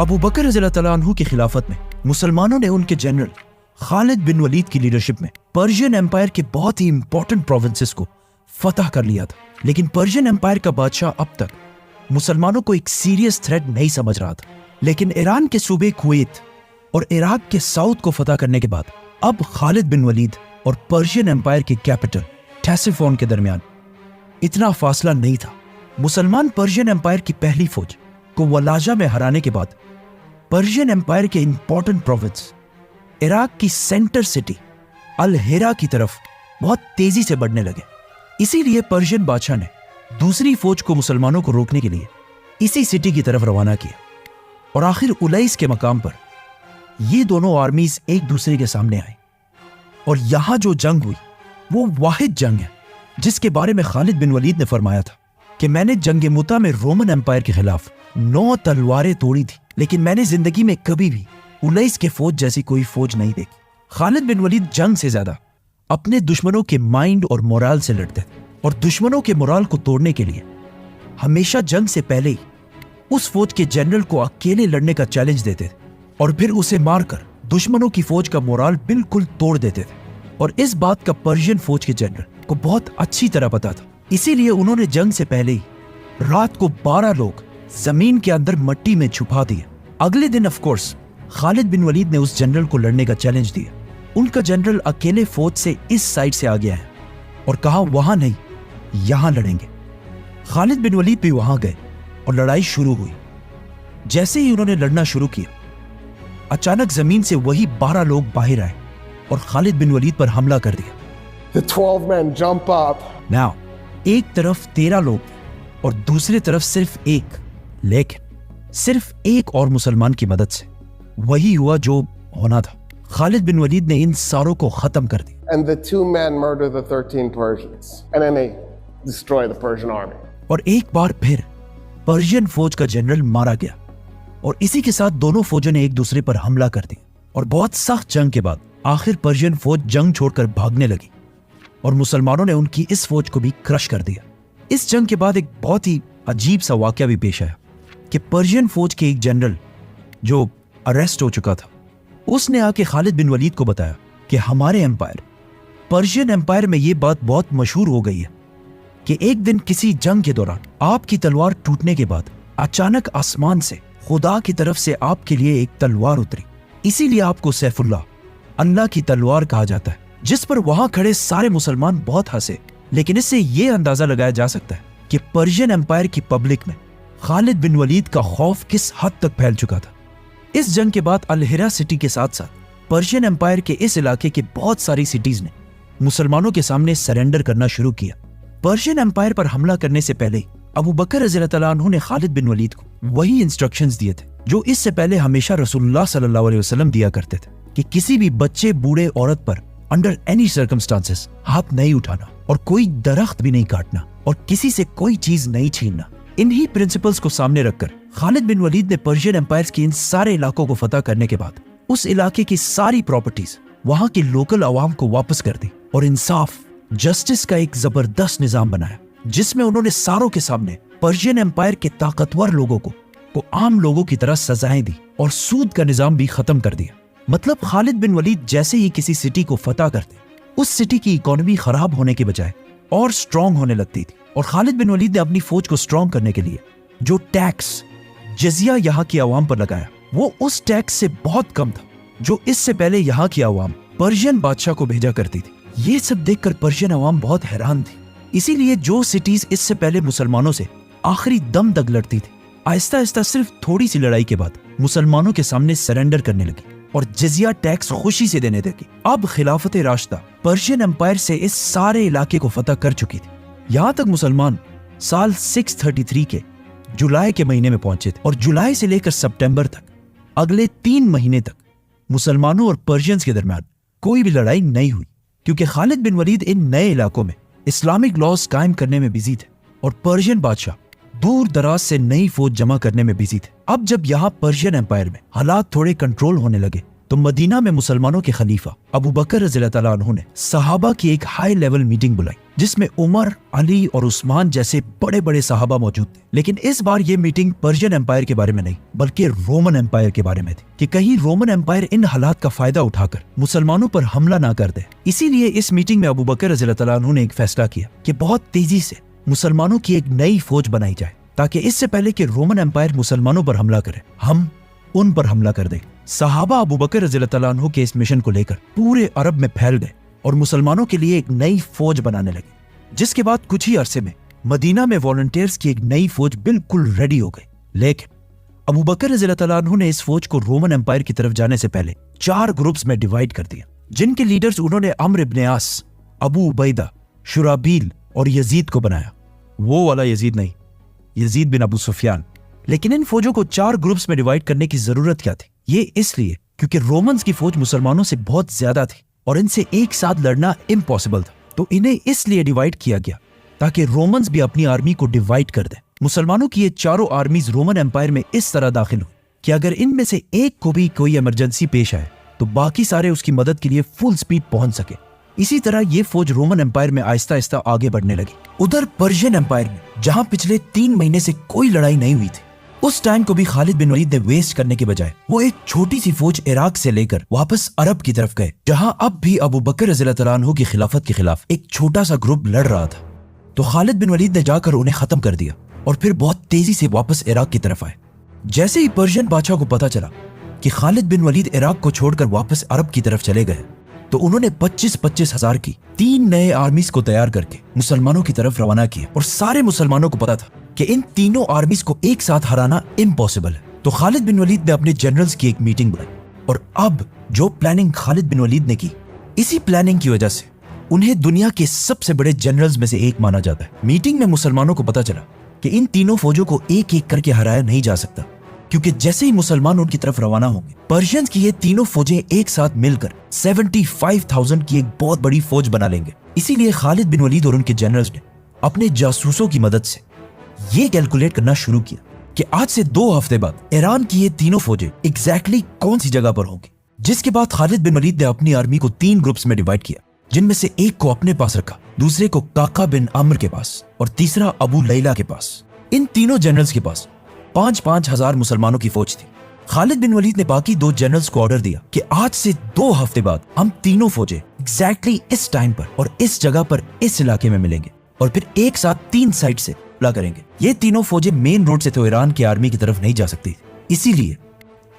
अबू बकर रज़ियल्लाहु तआला अन्हु की खिलाफत में मुसलमानों ने उनके जनरल खालिद बिन वलीद की लीडरशिप में पर्शियन एम्पायर के बहुत ही इंपॉर्टेंट प्रोविंसेस को फतह कर लिया था। लेकिन पर्शियन एम्पायर का बादशाह अब तक मुसलमानों को एक सीरियस थ्रेट नहीं समझ रहा था। लेकिन ईरान के सूबे कुवैत और इराक के साउथ को फतह करने के बाद अब खालिद बिन वलीद और पर्शियन एम्पायर के कैपिटल टेसिफोन के दरमियान इतना फासला नहीं था। मुसलमान पर्शियन एम्पायर की पहली फौज को वलाजा में हराने के बाद पर्शियन एम्पायर के इंपॉर्टेंट प्रोविंस इराक की सेंटर सिटी अल हिरा की तरफ बहुत तेजी से बढ़ने लगे। इसीलिए पर्शियन बादशाह ने दूसरी फौज को मुसलमानों को रोकने के लिए इसी सिटी की तरफ रवाना किया और आखिर उलैस के मकाम पर ये दोनों आर्मीज एक दूसरे के सामने आई और यहां जो जंग हुई वो वाहिद जंग है जिसके बारे में खालिद बिन वलीद ने फरमाया था कि मैंने जंग मुता में रोमन एम्पायर के खिलाफ 9 तलवारें तोड़ी थी, लेकिन मैंने जिंदगी में कभी भी उलैस के फौज जैसी कोई फौज नहीं देखी। खालिद बिन वलीद जंग से ज्यादा अपने दुश्मनों के माइंड और मोराल से लड़ते थे और दुश्मनों के मोराल को तोड़ने के लिए हमेशा जंग से पहले ही उस फौज के जनरल को अकेले लड़ने का चैलेंज देते थे और फिर उसे मारकर दुश्मनों की फौज का मोराल बिल्कुल तोड़ देते थे। और इस बात का पर्शियन फौज के जनरल को बहुत अच्छी तरह पता था। इसीलिए उन्होंने जंग से पहले ही रात को 12 लोग जमीन के अंदर मट्टी में छुपा दिए। अगले दिन ऑफ कोर्स खालिद बिन वलीद ने उस जनरल को लड़ने का चैलेंज दिया। उनका जनरल अकेले फौज से इस साइड से आ गया है और कहा वहां नहीं यहां लड़ेंगे। खालिद बिन वलीद भी वहां गए और लड़ाई शुरू हुई। जैसे ही उन्होंने लड़ना शुरू किया अचानक जमीन से वही 12 लोग बाहर आए और खालिद बिन वलीद पर हमला कर दिया। The 12 men jump up. Now, एक तरफ 13 लोग और दूसरी तरफ सिर्फ एक, लेकिन सिर्फ एक और मुसलमान की मदद से वही हुआ जो होना था। खालिद बिन वलीद ने इन सारों को खत्म कर दिया। And the 2 men murder the 13 Persians. And then they destroy the Persian army. और एक बार फिर पर्शियन फौज का जनरल मारा गया और इसी के साथ दोनों फौजों ने एक दूसरे पर हमला कर दिया और बहुत सख्त जंग के बाद आखिर पर्शियन फौज जंग छोड़कर भागने लगी और मुसलमानों ने उनकी इस फौज को भी क्रश कर दिया। इस जंग के बाद एक बहुत ही अजीब सा वाकया भी पेश आया कि पर्शियन फौज के एक जनरल जो अरेस्ट हो चुका था उसने आके खालिद बिन वलीद को बताया कि हमारे एम्पायर पर्शियन एम्पायर में ये बात बहुत मशहूर हो गई है कि एक दिन किसी जंग के दौरान आपकी तलवार टूटने के बाद अचानक आसमान से खुदा की तरफ से आपके लिए एक तलवार उतरी, इसीलिए आपको सैफुल्लाह अल्लाह की तलवार कहा जाता है। जिस पर वहां खड़े सारे मुसलमान बहुत हंसे, लेकिन इससे यह अंदाजा लगाया जा सकता है कि पर्शियन एम्पायर की पब्लिक में खालिद बिन वलीद का खौफ किस हद तक फैल चुका था। इस जंग के बाद अल हिरा सिटी के साथ साथ पर्शियन एम्पायर के इस इलाके के बहुत सारी सिटीज ने मुसलमानों के सामने सरेंडर करना शुरू किया। पर्शियन एम्पायर पर हमला करने से पहले अबू बकर रज़ियल्लाहु तआला अन्हु ने खालिद बिन वलीद को वही इंस्ट्रक्शंस दिए थे जो इससे पहले हमेशा रसूलुल्लाह सल्लल्लाहु अलैहि वसल्लम दिया करते थे कि किसी भी बच्चे बूढ़े औरत पर अंडर एनी सर्कमस्टांसेस हाथ नहीं उठाना और कोई दरख्त भी नहीं काटना और किसी से कोई चीज नहीं छीनना। इन्हीं प्रिंसिपल्स को सामने रखकर खालिद बिन वलीद ने पर्शियन एम्पायर के इन सारे इलाकों को फतह करने के बाद उस इलाके की सारी प्रॉपर्टीज वहां की लोकल अवाम को वापस कर दी और इंसाफ जस्टिस का एक जबरदस्त निजाम बनाया जिसमें उन्होंने सारों के सामने पर्शियन एम्पायर के ताकतवर लोगों को आम लोगों की तरह सजाएं दी और सूद का निजाम भी खत्म कर दिया। मतलब खालिद बिन वलीद जैसे ही किसी सिटी को फतह करते उस सिटी की इकोनॉमी खराब होने के बजाय और स्ट्रांग होने लगती थी। और खालिद बिन वलीद ने अपनी फौज को स्ट्रांग करने के लिए जो टैक्स जजिया यहाँ की आवाम पर लगाया वो उस टैक्स से बहुत कम था जो इससे पहले यहाँ की आवाम पर्शियन बादशाह को भेजा करती थी। ये सब देखकर पर्शियन आवाम बहुत हैरान थी। इसीलिए जो सिटीज इससे पहले मुसलमानों से आखिरी दम तक लड़ती थी आहिस्ता आहिस्ता सिर्फ थोड़ी सी लड़ाई के बाद मुसलमानों के सामने सरेंडर करने लगी और जजिया टैक्स खुशी से देने लगी। अब खिलाफत राशिदा पर्शियन एम्पायर से इस सारे इलाके को फतह कर चुकी थी। यहाँ तक मुसलमान साल 633 के जुलाई के महीने में पहुंचे थे और जुलाई से लेकर सितंबर तक अगले 3 महीने तक मुसलमानों और पर्शियंस के दरमियान कोई भी लड़ाई नहीं हुई क्योंकि खालिद बिन वलीद इन नए इलाकों में इस्लामिक लॉज कायम करने में बिजी थे और पर्शियन बादशाह दूर दराज से नई फौज जमा करने में बिजी थे। अब जब यहाँ पर्शियन एम्पायर में हालात थोड़े कंट्रोल होने लगे तो मदीना में मुसलमानों के खलीफा अबू बकर रज़ियल्लाहु तआला अन्हु ने सहाबा की एक हाई लेवल मीटिंग बुलाई जिसमें उमर, अली और उस्मान जैसे बड़े बड़े सहाबा मौजूद थे। लेकिन इस बार ये मीटिंग पर्शियन एम्पायर के बारे में नहीं बल्कि रोमन एम्पायर के बारे में थी कि कहीं रोमन एम्पायर इन हालात का फायदा उठाकर मुसलमानों पर हमला ना कर दे। इसीलिए इस मीटिंग में अबू बकर रज़ियल्लाहु अन्हु ने एक फैसला किया कि बहुत तेजी से मुसलमानों की एक नई फौज बनाई जाए ताकि इससे पहले कि रोमन एम्पायर मुसलमानों पर हमला करे हम उन पर हमला कर दें। सहाबा अबू बकर रज़ियल्लाहु अन्हु के इस मिशन को लेकर पूरे अरब में फैल गए और मुसलमानों के लिए एक नई फौज बनाने लगे, जिसके बाद कुछ ही अरसे में मदीना में वॉलंटियर्स की एक नई फौज बिल्कुल रेडी हो गई। लेकिन अबू बकर रज़ियल्लाहु अन्हु ने इस फौज को रोमन एम्पायर की तरफ जाने से पहले 4 ग्रुप्स में डिवाइड कर दिया, जिनके लीडर्स उन्होंने अम्र इब्न आस, अबू उबैदा, शुराबील और यजीद को बनाया। वो वाला यजीद नहीं, यजीद बिन अबू सुफियान। लेकिन इन फौजों को 4 ग्रुप्स में डिवाइड करने की जरूरत क्या थी? ये इसलिए क्योंकि रोमन्स की फौज मुसलमानों से बहुत ज्यादा थी और इनसे एक साथ लड़ना इम्पॉसिबल था। तो इन्हें इसलिए डिवाइड किया गया ताकि रोमन्स भी अपनी आर्मी को डिवाइड कर दें। मुसलमानों की ये चारों आर्मीज रोमन एम्पायर में इस तरह दाखिल हुई कि अगर इनमें से एक को भी कोई इमरजेंसी पेश आए तो बाकी सारे उसकी मदद के लिए फुल स्पीड पहुंच सके। इसी तरह ये फौज रोमन एम्पायर में आहिस्ता आहिस्ता आगे बढ़ने लगी। उधर पर्शियन एम्पायर में जहां पिछले 3 महीने से कोई लड़ाई नहीं हुई थी, उस टाइम को भी खालिद बिन वलीद ने वेस्ट करने के बजाय वो एक छोटी सी फौज इराक से लेकर वापस अरब की तरफ गए, जहां अब भी अबू बकर रज़ियल्लाहु अन्हु की खिलाफत के खिलाफ एक छोटा सा ग्रुप लड़ रहा था। तो खालिद बिन वलीद ने जाकर उन्हें खत्म कर दिया और फिर बहुत तेजी से वापस इराक की तरफ आए। जैसे ही पर्शियन बादशाह को पता चला कि खालिद बिन वलीद इराक को छोड़कर वापस अरब की तरफ चले गए, तो उन्होंने 25-25 हजार की 3 नए आर्मीज को तैयार करके मुसलमानों की तरफ रवाना किया। और सारे मुसलमानों को पता था कि इन तीनों आर्मीज को एक साथ हराना इम्पॉसिबल है। तो खालिद बिन वलीद ने अपने जनरल्स की एक मीटिंग बुलाई और अब जो प्लानिंग खालिद बिन वलीद ने की, इसी प्लानिंग की वजह से उन्हें दुनिया के सबसे बड़े जनरल्स में से एक माना जाता है। मीटिंग में मुसलमानों को पता चला कि इन तीनों फौजों को एक एक करके हराया नहीं जा सकता, क्योंकि जैसे ही मुसलमान उनकी तरफ रवाना होंगे, पर्शियंस की ये तीनों फौजें एक साथ मिलकर 75,000 की एक बहुत बड़ी फौज बना लेंगे। इसीलिए खालिद बिन वलीद और उनके जनरल्स ने अपने जासूसों की मदद से ये कैलकुलेट करना शुरू किया कि आज से 2 हफ्ते बाद ईरान की ये तीनों फौजें एग्जैक्टली कौन सी जगह पर होंगी। जिसके बाद खालिद बिन वलीद ने अपनी आर्मी को 3 ग्रुप्स में डिवाइड किया, जिनमें से एक को अपने पास रखा, दूसरे को काका बिन अम्र के पास और तीसरा अबू लैला के पास। इन तीनों जनरल्स के पास 5-5 हजार मुसलमानों की फौज थी। खालिद बिन वलीद ने बाकी 2 जनरल्स को ऑर्डर दिया कि आज से 2 हफ्ते बाद हम तीनों फौजें एग्जैक्टली इस टाइम पर और इस जगह पर इस इलाके में मिलेंगे और फिर एक साथ 3 साइड से हमला करेंगे। ये तीनों फौजें मेन रोड से तो ईरान की आर्मी की तरफ नहीं जा सकती, इसीलिए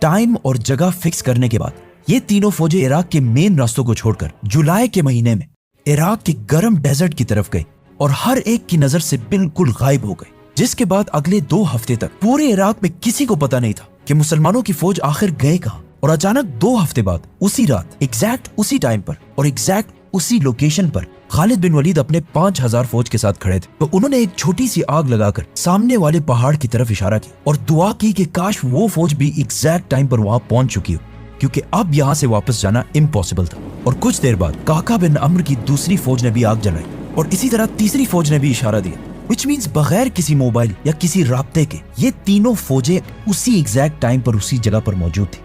टाइम और जगह फिक्स करने के बाद ये तीनों फौजें इराक के मेन रास्तों को छोड़कर जुलाई के महीने में इराक के गर्म डेजर्ट की तरफ गई और हर एक की नजर से बिल्कुल गायब हो गई। जिसके बाद अगले 2 हफ्ते तक पूरे इराक में किसी को पता नहीं था कि मुसलमानों की फौज आखिर गए कहां। और अचानक 2 हफ्ते बाद उसी रात एग्जैक्ट उसी टाइम पर और एग्जैक्ट उसी लोकेशन पर खालिद बिन वलीद अपने 5,000 फौज के साथ खड़े थे। तो उन्होंने एक छोटी सी आग लगाकर सामने वाले पहाड़ की तरफ इशारा किया और दुआ की कि काश वो फौज भी एग्जैक्ट टाइम पर वहां पहुंच चुकी हो, क्योंकि अब यहाँ से वापस जाना इम्पॉसिबल था। और कुछ देर बाद काका बिन अम्र की दूसरी फौज ने भी आग जलाई और इसी तरह तीसरी फौज ने भी इशारा दिया, विच मीन्स बगैर किसी मोबाइल या किसी राब्ते के ये तीनों फौजें उसी एग्जैक्ट टाइम पर उसी जगह पर मौजूद थी।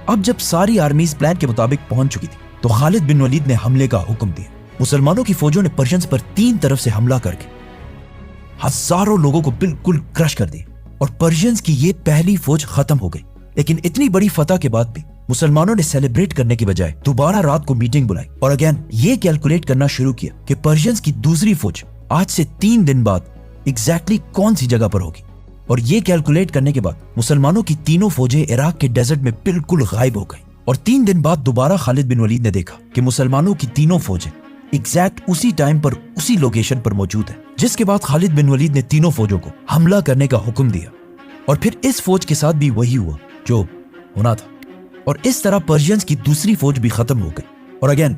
अब जब सारी आर्मीज प्लान के मुताबिक पहुंच चुकी थी, तो खालिद बिन वलीद ने हमले का हुक्म दिया। मुसलमानों की फौजों ने पर्शियंस पर 3 तरफ से हमला करके हजारों लोगों को बिल्कुल क्रश कर दिया और पर्शियंस की ये पहली फौज खत्म हो गई। लेकिन इतनी बड़ी फतह के बाद भी मुसलमानों ने सेलिब्रेट करने की बजाय दोबारा रात को मीटिंग बुलाई और अगेन ये कैलकुलेट करना शुरू किया कि पर्शियंस की दूसरी फौज आज से 3 दिन बाद एग्जैक्टली कौन सी जगह पर होगी। और ये कैलकुलेट करने के बाद मुसलमानों की तीनों फौजें इराक के डेजर्ट में बिल्कुल गायब हो गई। और 3 दिन बाद दोबारा खालिद बिन वलीद ने देखा कि मुसलमानों की तीनों फौजें एग्जैक्ट उसी टाइम पर उसी लोकेशन पर मौजूद है। जिसके बाद खालिद बिन वलीद ने तीनों फौजों को हमला करने का हुक्म दिया और फिर इस फौज के साथ भी वही हुआ जो होना था और इस तरह पर्शियंस की दूसरी फौज भी खत्म हो गई। और अगेन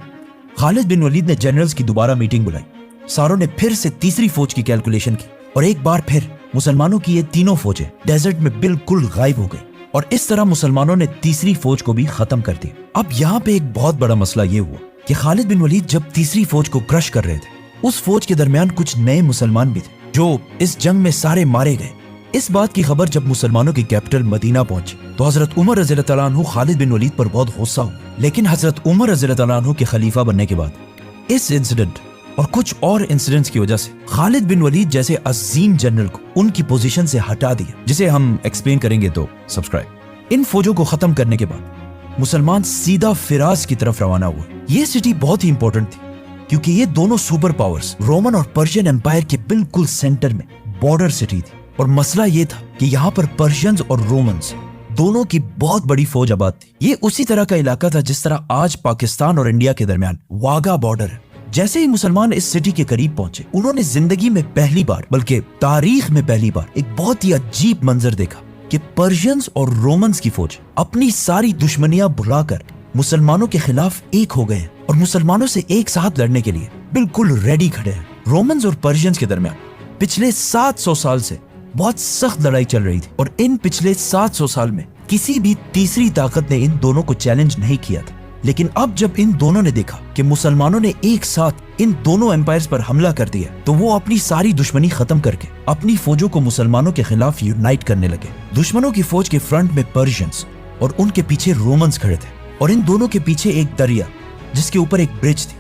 खालिद बिन वलीद ने जनरल्स की दोबारा मीटिंग बुलाई। सारों ने फिर से तीसरी फौज की कैलकुलेशन की और एक बार फिर मुसलमानों की ये तीनों फौजें डेजर्ट में बिल्कुल गायब हो गई और इस तरह मुसलमानों ने तीसरी फौज को भी खत्म कर दिया। अब यहाँ पे एक बहुत बड़ा मसला ये हुआ कि खालिद बिन वलीद जब तीसरी फौज को क्रश कर रहे थे, उस फौज के दरमियान कुछ नए मुसलमान भी थे जो इस जंग में सारे मारे गए। इस बात की खबर जब मुसलमानों की कैपिटल मदीना पहुंची तो हजरत उमर रज़ियल्लाहु अन्हु खालिद बिन वलीद पर बहुत गुस्सा हुआ। लेकिन हजरत उमर रज़ियल्लाहु अन्हु के खलीफा बनने के बाद इस इंसिडेंट और कुछ और इंसिडेंट्स की वजह से खालिद बिन वलीद जैसे अजीम जनरल को उनकी पोजीशन से हटा दिया, जिसे हम एक्सप्लेन करेंगे, तो सब्सक्राइब। इन फौजों को खत्म करने के बाद मुसलमान सीधा फिराज की तरफ रवाना हुए। ये सिटी बहुत ही इंपॉर्टेंट थी क्योंकि ये दोनों सुपर पावर्स रोमन और पर्शियन एम्पायर के बिल्कुल सेंटर में बॉर्डर सिटी थी। और मसला ये था कि यहाँ पर पर्शियंस और रोमन्स दोनों की बहुत बड़ी फौज आबाद थी। ये उसी तरह का इलाका था जिस तरह आज पाकिस्तान और इंडिया के दरमियान वाघा बॉर्डर है। जैसे ही मुसलमान इस सिटी के करीब पहुंचे, उन्होंने जिंदगी में पहली बार, बल्कि तारीख में पहली बार, एक बहुत ही अजीब मंजर देखा कि पर्शियंस और रोमन्स की फौज अपनी सारी दुश्मनियां भुलाकर मुसलमानों के खिलाफ एक हो गए और मुसलमानों से एक साथ लड़ने के लिए बिल्कुल रेडी खड़े हैं। रोमन्स और पर्शियंस के दरमियान पिछले 700 साल से बहुत सख्त लड़ाई चल रही थी और इन पिछले 700 साल में किसी भी तीसरी ताकत ने इन दोनों को चैलेंज नहीं किया था। लेकिन अब जब इन दोनों ने देखा कि मुसलमानों ने एक साथ इन दोनों एम्पायर्स पर हमला कर दिया, तो वो अपनी सारी दुश्मनी खत्म करके अपनी फौजों को मुसलमानों के खिलाफ यूनाइट करने लगे। दुश्मनों की फौज के फ्रंट में पर्शियंस और उनके पीछे रोमन्स खड़े थे और इन दोनों के पीछे एक दरिया जिसके ऊपर एक ब्रिज थी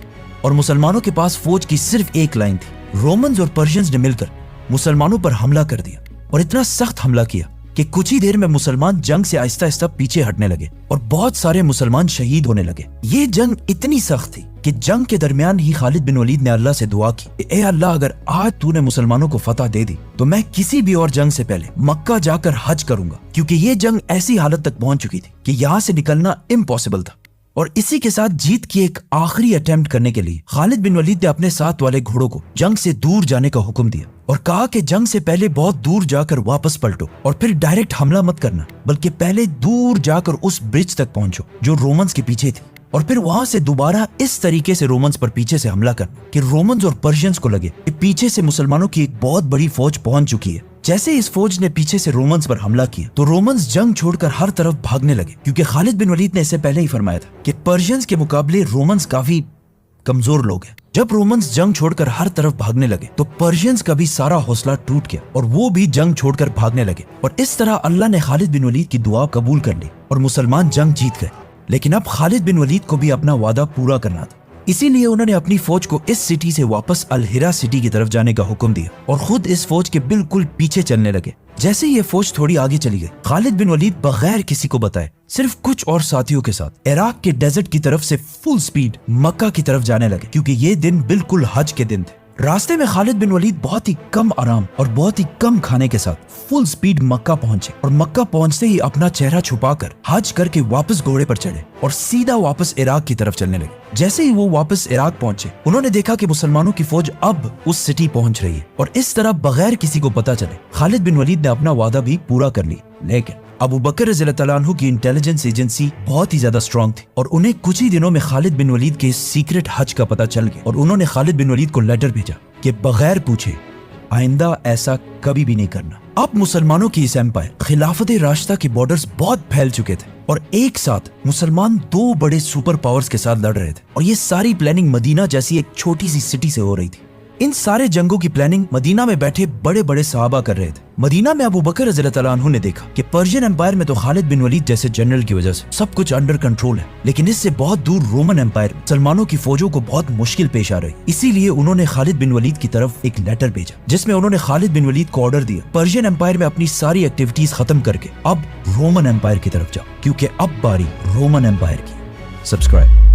और मुसलमानों के पास फौज की सिर्फ एक लाइन थी। रोमन्स और पर्शियंस ने मिलकर मुसलमानों पर हमला कर दिया और इतना सख्त हमला किया कि कुछ ही देर में मुसलमान जंग से आहिस्ता आहिस्ता पीछे हटने लगे और बहुत सारे मुसलमान शहीद होने लगे। ये जंग इतनी सख्त थी कि जंग के दरमियान ही खालिद बिन वलीद ने अल्लाह से दुआ की, ए अल्लाह, अगर आज तूने मुसलमानों को फतह दे दी तो मैं किसी भी और जंग से पहले मक्का जाकर हज करूंगा, क्योंकि ये जंग ऐसी हालत तक पहुंच चुकी थी कि यहाँ से निकलना इम्पॉसिबल था। और इसी के साथ जीत की एक आखिरी अटेम्प्ट करने के लिए खालिद बिन वलीद ने अपने साथ वाले घोड़ों को जंग से दूर जाने का हुक्म दिया और कहा कि जंग से पहले बहुत दूर जाकर वापस पलटो और फिर डायरेक्ट हमला मत करना, बल्कि पहले दूर जाकर उस ब्रिज तक पहुंचो जो रोमन्स के पीछे थी और फिर वहां से दोबारा इस तरीके से रोमन्स पर पीछे से हमला करना कि रोमन्स और पर्शियंस को लगे कि पीछे से मुसलमानों की एक बहुत बड़ी फौज पहुंच चुकी है। जैसे इस फौज ने पीछे से रोमन्स पर हमला किया तो रोमन्स जंग छोड़कर हर तरफ भागने लगे, क्योंकि खालिद बिन वलीद ने इससे पहले ही फरमाया था कि पर्शियंस के मुकाबले रोमन्स काफी कमजोर लोग हैं। जब रोमन्स जंग छोड़कर हर तरफ भागने लगे तो पर्शियंस का भी सारा हौसला टूट गया और वो भी जंग छोड़कर भागने लगे और इस तरह अल्लाह ने खालिद बिन वलीद की दुआ कबूल कर ली और मुसलमान जंग जीत गए। लेकिन अब खालिद बिन वलीद को भी अपना वादा पूरा करना था, इसीलिए उन्होंने अपनी फौज को इस सिटी से वापस अल हिरा सिटी की तरफ जाने का हुक्म दिया और खुद इस फौज के बिल्कुल पीछे चलने लगे। जैसे ही ये फौज थोड़ी आगे चली गई, खालिद बिन वलीद बगैर किसी को बताए सिर्फ कुछ और साथियों के साथ इराक के डेजर्ट की तरफ से फुल स्पीड मक्का की तरफ जाने लगे, क्योंकि ये दिन बिल्कुल हज के दिन थे। रास्ते में खालिद बिन वलीद बहुत ही कम आराम और बहुत ही कम खाने के साथ फुल स्पीड मक्का पहुंचे और मक्का पहुंचते ही अपना चेहरा छुपाकर हज करके वापस घोड़े पर चढ़े और सीधा वापस इराक की तरफ चलने लगे। जैसे ही वो वापस इराक पहुंचे, उन्होंने देखा कि मुसलमानों की फौज अब उस सिटी पहुंच रही है और इस तरह बगैर किसी को पता चले खालिद बिन वलीद ने अपना वादा भी पूरा कर लिया। लेकिन अबू बकर रज़ियल्लाहु तआला अन्हु की इंटेलिजेंस एजेंसी बहुत ही ज्यादा स्ट्रांग थी और उन्हें कुछ ही दिनों में खालिद बिन वलीद के सीक्रेट हज का पता चल गया और उन्होंने खालिद बिन वलीद को लेटर भेजा कि बगैर पूछे आइंदा ऐसा कभी भी नहीं करना। अब मुसलमानों की इस एम्पायर खिलाफत राशिदा के बॉर्डर्स बहुत फैल चुके थे और एक साथ मुसलमान दो बड़े सुपर पावर्स के साथ लड़ रहे थे और ये सारी प्लानिंग मदीना जैसी एक छोटी सी सिटी से हो रही थी। इन सारे जंगों की प्लानिंग मदीना में बैठे बड़े बड़े सहाबा कर रहे थे। मदीना में अबू बकर रज़ियल्लाहु तआला अन्हु ने देखा कि पर्शियन एम्पायर में तो खालिद बिन वलीद जैसे जनरल की वजह से सब कुछ अंडर कंट्रोल है, लेकिन इससे बहुत दूर रोमन एम्पायर मुसलमानों की फौजों को बहुत मुश्किल पेश आ रही। इसीलिए उन्होंने खालिद बिन वलीद की तरफ एक लेटर भेजा जिसमें उन्होंने खालिद बिन वलीद को ऑर्डर दिया पर्शियन एम्पायर में अपनी सारी एक्टिविटीज खत्म करके अब रोमन एम्पायर की तरफ जाओ, क्योंकि अब बारी रोमन एम्पायर की। सब्सक्राइब।